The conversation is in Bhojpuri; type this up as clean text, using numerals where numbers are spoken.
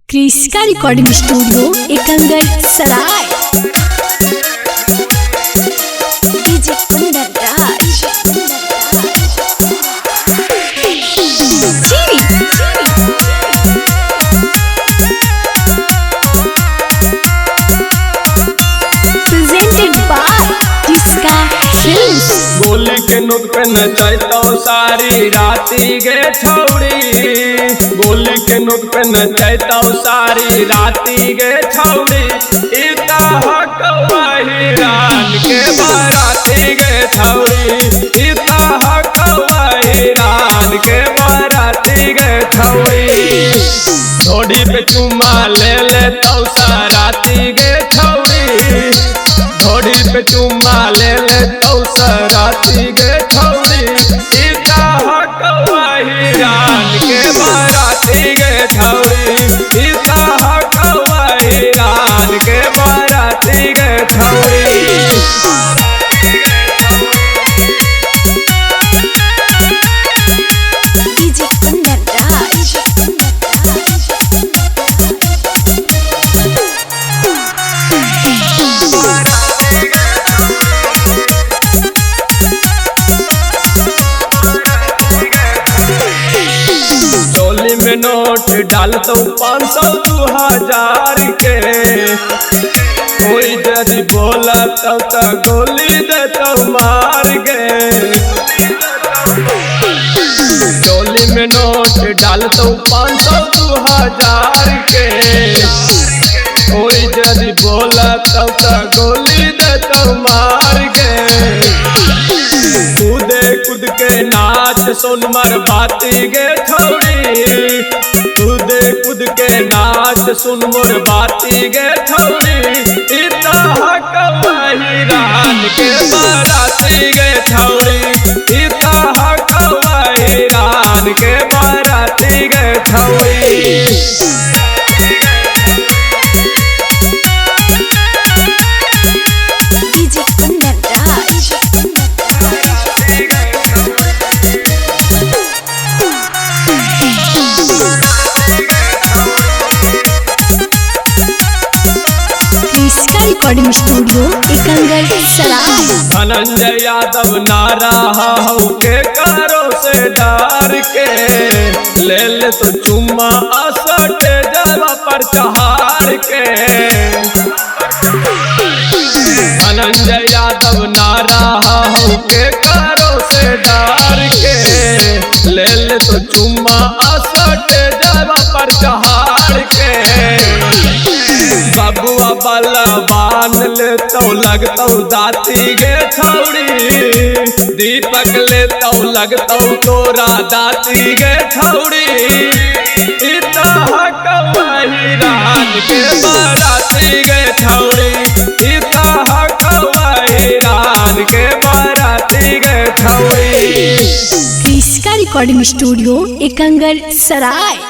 क्रिस्का recording studio Ekangar Sarai. DJ Kundan Raj presented by Kriska films. गोली के नोट पे नचैतो सारी राती गे छौड़ी, गोली के नोट पे नचैतो सारी राती गे छौड़ी। इता हकवा हिरान के बाराती गे छौड़ी, इता हकवा हिरान के बाराती गे छौड़ी। थोड़ी पे चुमा ले ले तो साराती गे छौड़ी, थोड़ी पे चुमा ले ले तो सराती गे छौड़ी। इता हकवा हिरान के बाराती गे छौड़ी, इता हकवा हिरान के बाराती गे छौड़ी। डीजे कुंदन राज चोली में नोट डालतो 500 2000 के, कोई यदि बोला तो गोली देतो मार के। चोली में नोट डालतो 500 2000 के, कोई यदि बोला तो गोली देतो मार के। कूदे कूद के नाच सोनमर बाती गे छौड़ी, कूदे कूद के नाच सुनमोर बाती गे छौड़ी। इता हकवा हिरान के बाराती गे छौड़ी, इता हकवा हिरान के बाराती गे छौड़ी। डीजे कुंदन राज क्रिस्का रिकॉर्डिंग स्टूडियो एकंगर सराय। धनंजय यादव नारा हो के कारो से डार के, ले ले तो चुम्मा असट जवा पर चहार के। धनंजय यादव नारा हो के कारो से डार के, ले ले तो चुम्मा असट जवा पर चहार के। बबुआ बला बांध ले तो लगतो दाती गे छौड़ी, दीपक ले तो लगतो तोरा दाती गे छौड़ी। इता हकवा हिरान के बाराती गे छौड़ी, इता हकवा हिरान के बाराती गे छौड़ी। क्रिस्का रिकॉर्डिंग स्टूडियो एकंगर सराय।